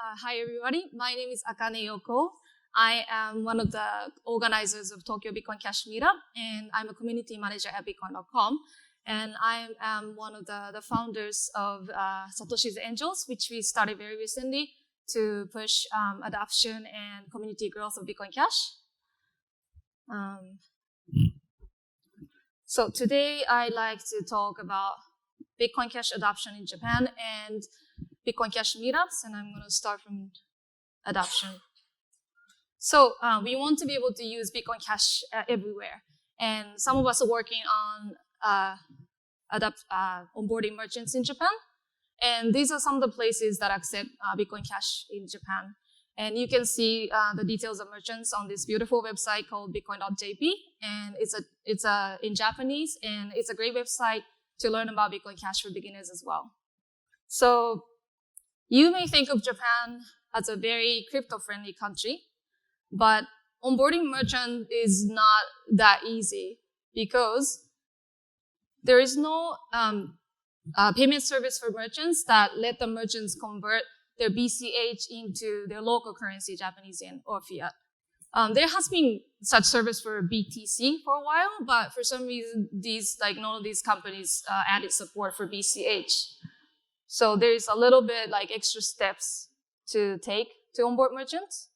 Hi, everybody. My name is Akane Yokoo. I am one of the organizers of Tokyo Bitcoin Cash Meetup, and I'm a community manager at Bitcoin.com. And I am one of the founders of Satoshi's Angels, which we started very recently to push adoption and community growth of Bitcoin Cash. So today I'd like to talk about Bitcoin Cash adoption in Japan and Bitcoin Cash meetups, and I'm going to start from adoption. So we want to be able to use Bitcoin Cash everywhere, and some of us are working on onboarding merchants in Japan, and these are some of the places that accept Bitcoin Cash in Japan. And you can see the details of merchants on this beautiful website called Bitcoin.jp, and it's in Japanese, and it's a great website to learn about Bitcoin Cash for beginners as well. So you may think of Japan as a very crypto-friendly country, but onboarding merchant is not that easy because there is no payment service for merchants that let the merchants convert their BCH into their local currency, Japanese yen or fiat. There has been such service for BTC for a while, but for some reason, none of these companies added support for BCH. So there's a little bit extra steps to take to onboard merchants.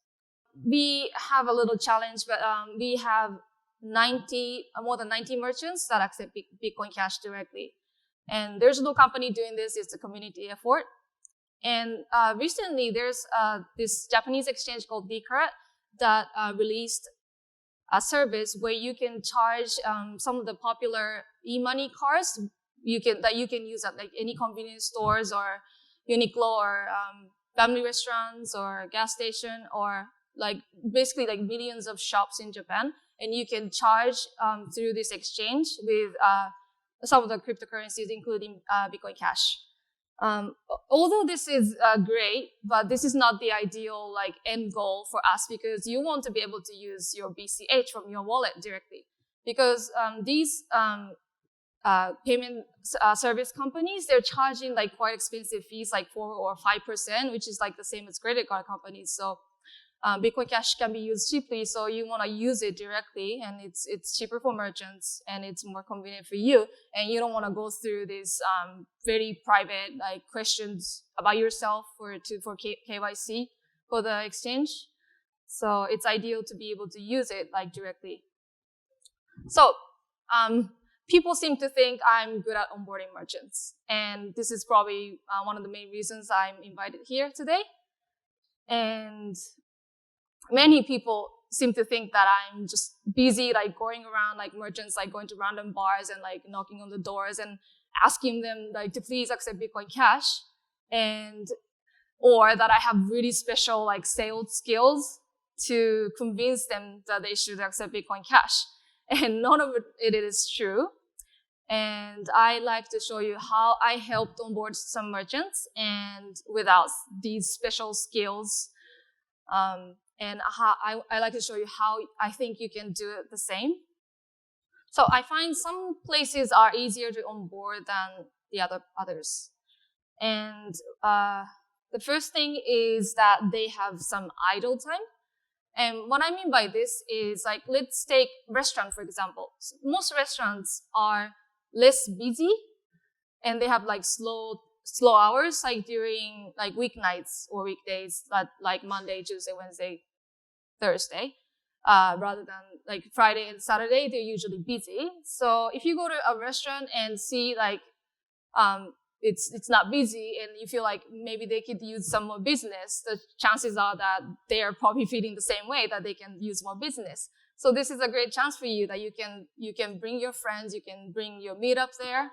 We have a little challenge, but we have more than 90 merchants that accept Bitcoin Cash directly. And there's no company doing this, it's a community effort. And recently there's this Japanese exchange called Bcard that released a service where you can charge some of the popular e-money cards that you can use at any convenience stores or Uniqlo or family restaurants or gas station or basically millions of shops in Japan, and you can charge through this exchange with some of the cryptocurrencies, including Bitcoin Cash. Although this is great, but this is not the ideal end goal for us because you want to be able to use your BCH from your wallet directly. Because these payment service companies, they're charging quite expensive fees, 4 or 5%, which is the same as credit card companies. So Bitcoin Cash can be used cheaply, so you want to use it directly, and it's cheaper for merchants, and it's more convenient for you, and you don't want to go through these very private questions about yourself for KYC for the exchange. So it's ideal to be able to use it directly. So people seem to think I'm good at onboarding merchants, and this is probably one of the main reasons I'm invited here today. And many people seem to think that I'm just busy, going around merchants, going to random bars and knocking on the doors and asking them to please accept Bitcoin Cash, or that I have really special sales skills to convince them that they should accept Bitcoin Cash. And none of it is true. And I like to show you how I helped onboard some merchants and without these special skills. And how I like to show you how I think you can do it the same. So I find some places are easier to onboard than the others. And the first thing is that they have some idle time. And what I mean by this is let's take restaurant, for example. So most restaurants are less busy and they have slow hours during weeknights or weekdays like Monday, Tuesday, Wednesday, Thursday, rather than Friday and Saturday, they're usually busy. So if you go to a restaurant and see it's not busy and you feel maybe they could use some more business, the chances are that they are probably feeling the same way, that they can use more business. So this is a great chance for you that you can bring your friends, you can bring your meetups there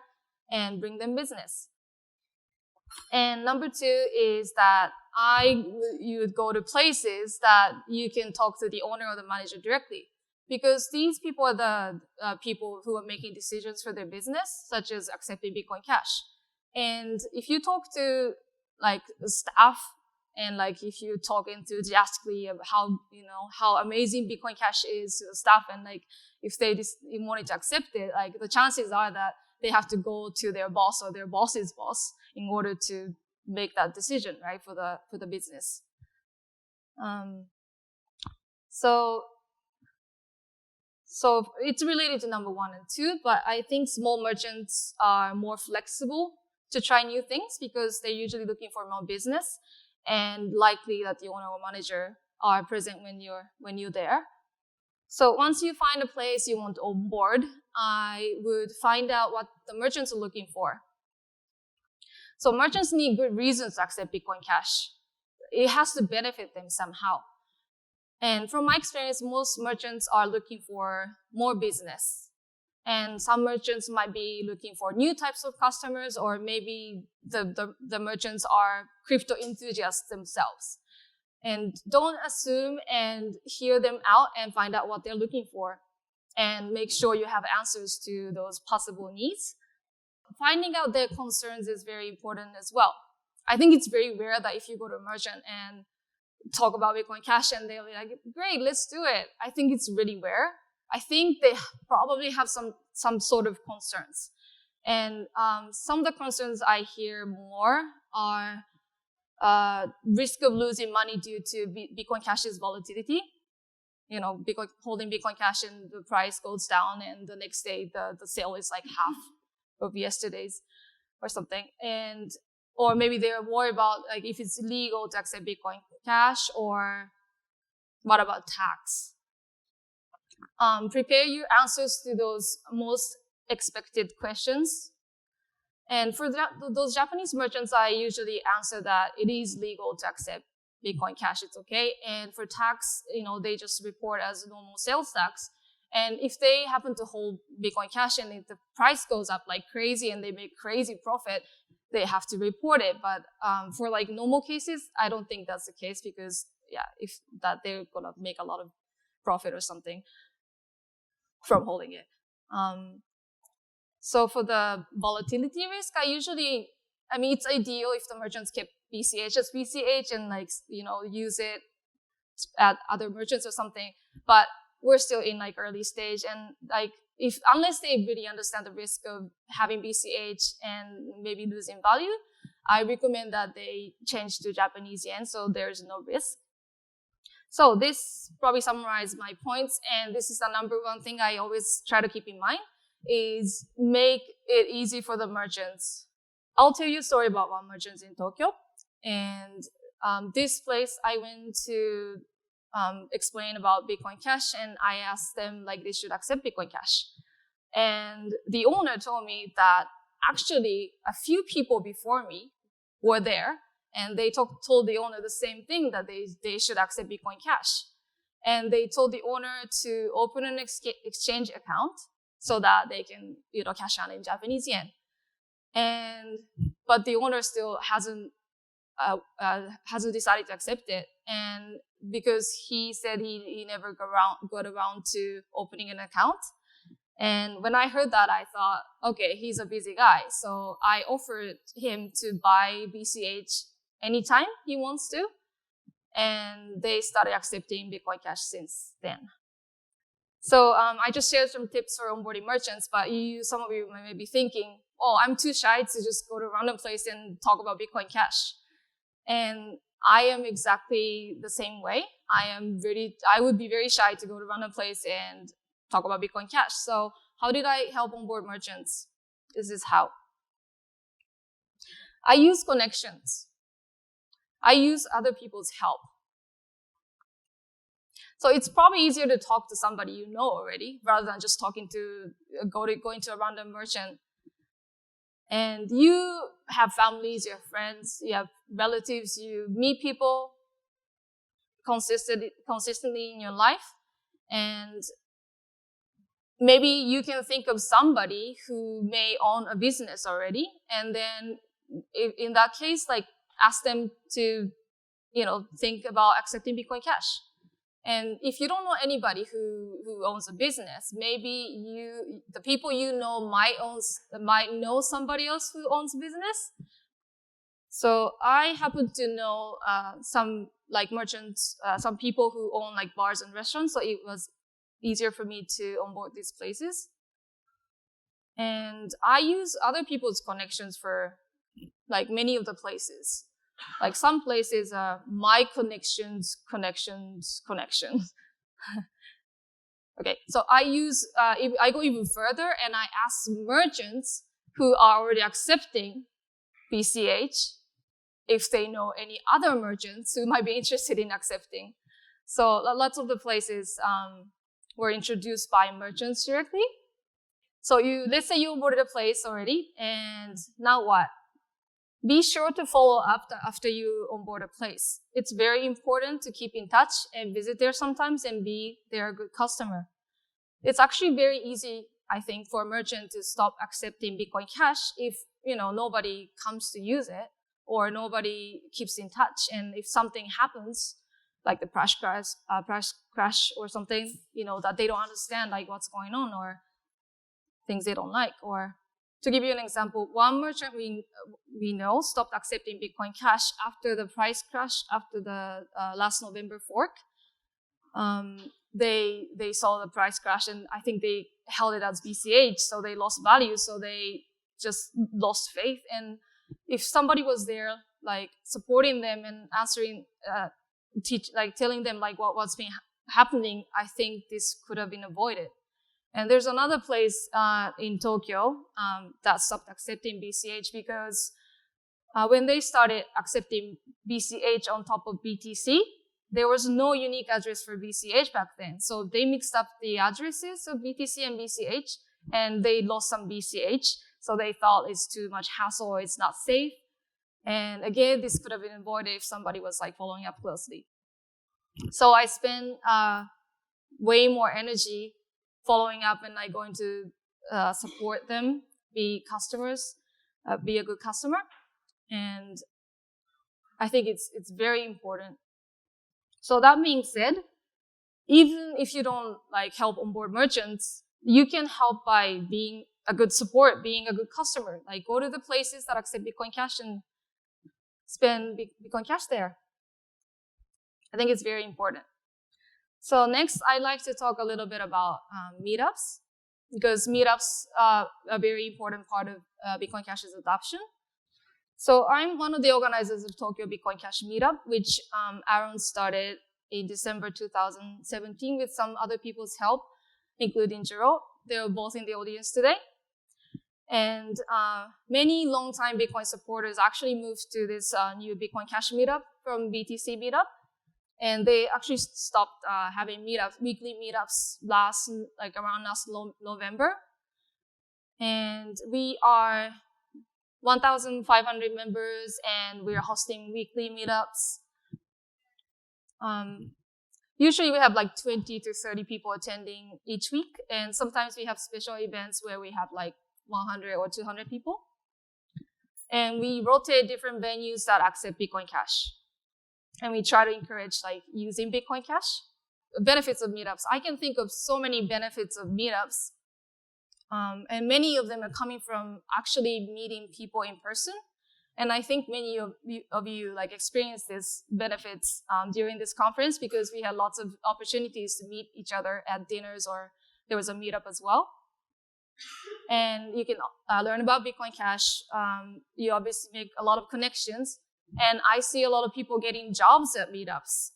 and bring them business. And number two is that you would go to places that you can talk to the owner or the manager directly, because these people are the people who are making decisions for their business, such as accepting Bitcoin Cash. And if you talk to staff and if you talk enthusiastically about how amazing Bitcoin Cash is to the staff, and if they wanted to accept it, the chances are that they have to go to their boss or their boss's boss in order to make that decision, right, for the business. So it's related to number 1 and 2, but I think small merchants are more flexible to try new things because they're usually looking for more business, and likely that the owner or manager are present when you're there. So once you find a place you want to onboard, I would find out what the merchants are looking for. So merchants need good reasons to accept Bitcoin Cash. It has to benefit them somehow. And from my experience, most merchants are looking for more business. And some merchants might be looking for new types of customers, or maybe the merchants are crypto enthusiasts themselves. And don't assume, and hear them out and find out what they're looking for. And make sure you have answers to those possible needs. Finding out their concerns is very important as well. I think it's very rare that if you go to a merchant and talk about Bitcoin Cash and they'll be like, great, let's do it. I think it's really rare. I think they probably have some sort of concerns. And some of the concerns I hear more are risk of losing money due to Bitcoin Cash's volatility. Holding Bitcoin Cash and the price goes down, and the next day the sale is like half of yesterday's or something. Or maybe they're worried about like if it's legal to accept Bitcoin Cash, or what about tax? Prepare your answers to those most expected questions. And for those Japanese merchants, I usually answer that it is legal to accept Bitcoin Cash, it's okay. And for tax, they just report as normal sales tax. And if they happen to hold Bitcoin Cash and if the price goes up like crazy and they make crazy profit, they have to report it. But for like normal cases, I don't think that's the case, because if that they're gonna make a lot of profit or something from holding it. So for the volatility risk, it's ideal if the merchants kept BCH as BCH and use it at other merchants or something. But we're still in early stage, and unless they really understand the risk of having BCH and maybe losing value, I recommend that they change to Japanese yen, so there's no risk. So this probably summarizes my points, and this is the number 1 thing I always try to keep in mind, is make it easy for the merchants. I'll tell you a story about one merchant in Tokyo, and this place I went to explain about Bitcoin Cash, and I asked them they should accept Bitcoin Cash. And the owner told me that actually a few people before me were there, and they told the owner the same thing, that they should accept Bitcoin Cash. And they told the owner to open an exchange account so that they can cash out in Japanese yen. But the owner still hasn't decided to accept it, and because he said he never got around to opening an account. And when I heard that, I thought, okay, he's a busy guy. So I offered him to buy BCH anytime he wants to, and they started accepting Bitcoin Cash since then. So I just shared some tips for onboarding merchants, but some of you may be thinking, oh, I'm too shy to just go to a random place and talk about Bitcoin Cash. And I am exactly the same way. I would be very shy to go to a random place and talk about Bitcoin Cash. So how did I help onboard merchants? This is how. I use connections. I use other people's help. So it's probably easier to talk to somebody you know already, rather than just going to a random merchant. And you have families, you have friends, you have relatives, you meet people consistently in your life. And maybe you can think of somebody who may own a business already. And then in that case, ask them to, think about accepting Bitcoin Cash. And if you don't know anybody who owns a business, maybe the people you know might know somebody else who owns a business. So I happen to know some merchants, some people who own bars and restaurants. So it was easier for me to onboard these places. And I use other people's connections for like many of the places. Like some places are my connections. Okay, so I go even further and I ask merchants who are already accepting BCH if they know any other merchants who might be interested in accepting. So lots of the places were introduced by merchants directly. So let's say you onboarded a place already, and now what? Be sure to follow up after you onboard a place. It's very important to keep in touch and visit there sometimes and be their good customer. It's actually very easy, I think, for a merchant to stop accepting Bitcoin Cash if nobody comes to use it or nobody keeps in touch. And if something happens, like the price crash or something, that they don't understand like what's going on or things they don't like. Or to give you an example, one merchant we know stopped accepting Bitcoin Cash after the price crash, after the last November fork. They saw the price crash, and I think they held it as BCH, so they lost value, so they just lost faith. And if somebody was there, like supporting them and answering, telling them like what's been happening, I think this could have been avoided. And there's another place in Tokyo that stopped accepting BCH because when they started accepting BCH on top of BTC, there was no unique address for BCH back then. So they mixed up the addresses of BTC and BCH, and they lost some BCH. So they thought it's too much hassle or it's not safe. And again, this could have been avoided if somebody was like following up closely. So I spend way more energy following up and like going to support them, be customers, be a good customer. And I think it's very important. So that being said, even if you don't like help onboard merchants, you can help by being a good support, being a good customer. Like go to the places that accept Bitcoin Cash and spend Bitcoin Cash there. I think it's very important. So next, I'd like to talk a little bit about meetups, because meetups are a very important part of Bitcoin Cash's adoption. So I'm one of the organizers of Tokyo Bitcoin Cash Meetup, which Aaron started in December 2017 with some other people's help, including Jiro. They're both in the audience today. And many longtime Bitcoin supporters actually moved to this new Bitcoin Cash Meetup from BTC Meetup. And they actually stopped having weekly meetups around last November. And we are 1,500 members, and we're hosting weekly meetups. Usually we have like 20 to 30 people attending each week, and sometimes we have special events where we have like 100 or 200 people. And we rotate different venues that accept Bitcoin Cash. And we try to encourage like using Bitcoin Cash. Benefits of meetups. I can think of so many benefits of meetups. And many of them are coming from actually meeting people in person. And I think many of you like experienced these benefits during this conference, because we had lots of opportunities to meet each other at dinners, or there was a meetup as well. And you can learn about Bitcoin Cash. You obviously make a lot of connections. And I see a lot of people getting jobs at meetups.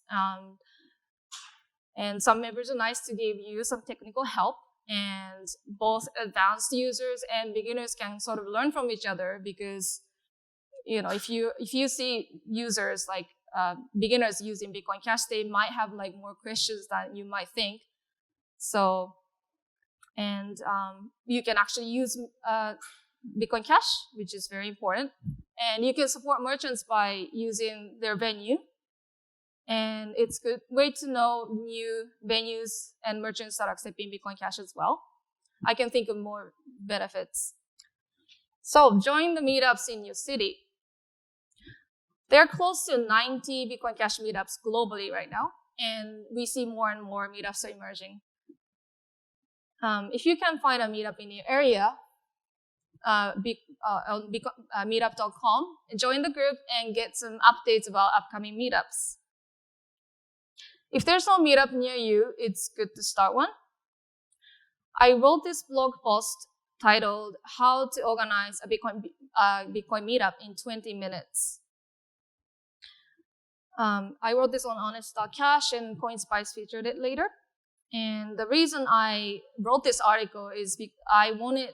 And some members are nice to give you some technical help. And both advanced users and beginners can sort of learn from each other, because if you see users like beginners using Bitcoin Cash, they might have like more questions than you might think. So, and you can actually use Bitcoin Cash, which is very important. And you can support merchants by using their venue. And it's a good way to know new venues and merchants that are accepting Bitcoin Cash as well. I can think of more benefits. So join the meetups in your city. There are close to 90 Bitcoin Cash meetups globally right now, and we see more and more meetups are emerging. If you can find a meetup in your area, on Meetup.com, join the group and get some updates about upcoming meetups. If there's no meetup near you, it's good to start one. I wrote this blog post titled "How to Organize a Bitcoin Meetup in 20 Minutes." I wrote this on honest.cash, and CoinSpice featured it later. And the reason I wrote this article is I wanted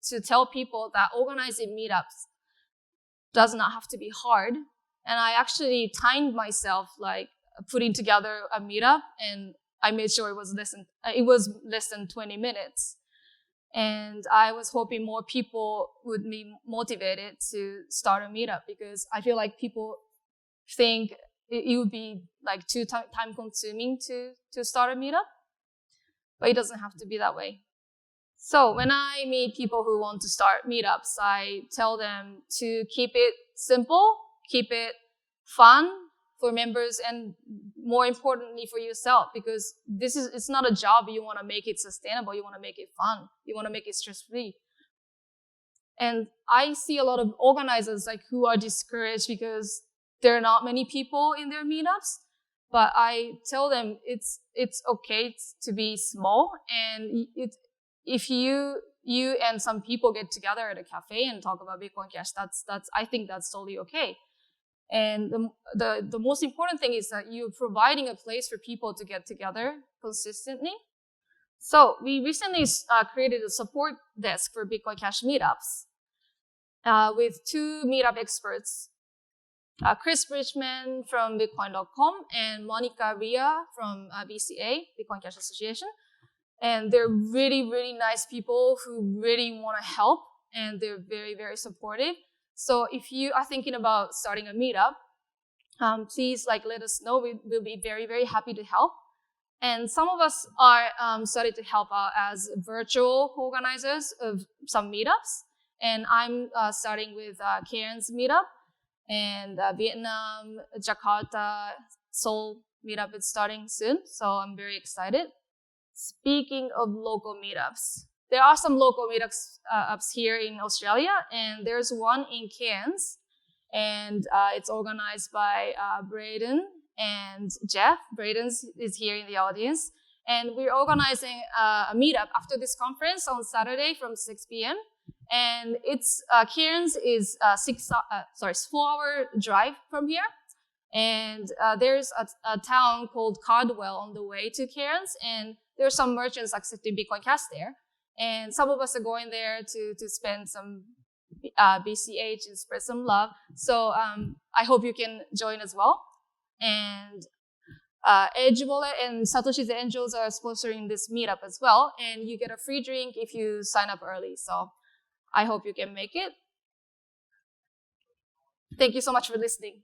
to tell people that organizing meetups does not have to be hard. And I actually timed myself like putting together a meetup, and I made sure it was less than 20 minutes. And I was hoping more people would be motivated to start a meetup, because I feel like people think it would be like too time consuming to start a meetup, but it doesn't have to be that way. So when I meet people who want to start meetups, I tell them to keep it simple, keep it fun for members, and more importantly for yourself, because it's not a job. You want to make it sustainable. You want to make it fun. You want to make it stress-free. And I see a lot of organizers like who are discouraged because there are not many people in their meetups. But I tell them it's okay to be small, and if you and some people get together at a cafe and talk about Bitcoin Cash, I think that's totally okay. And the most important thing is that you're providing a place for people to get together consistently. So we recently created a support desk for Bitcoin Cash meetups with 2 meetup experts, Chris Bridgman from Bitcoin.com and Monica Ria from BCA, Bitcoin Cash Association. And they're really, really nice people who really want to help, and they're very, very supportive. So if you are thinking about starting a meetup, please let us know. We'll be very, very happy to help. And some of us are starting to help out as virtual organizers of some meetups. And I'm starting with Karen's meetup, and Vietnam, Jakarta, Seoul meetup is starting soon. So I'm very excited. Speaking of local meetups, there are some local meetups ups here in Australia, and there's one in Cairns, and it's organized by Braden and Jeff. Braden is here in the audience, and we're organizing a meetup after this conference on Saturday from 6 p.m. And it's Cairns is 4-hour drive from here. And there's a town called Cardwell on the way to Cairns, and there are some merchants accepting Bitcoin Cash there. And some of us are going there to spend some BCH and spread some love. So I hope you can join as well. And Edge Wallet and Satoshi's Angels are sponsoring this meetup as well. And you get a free drink if you sign up early. So I hope you can make it. Thank you so much for listening.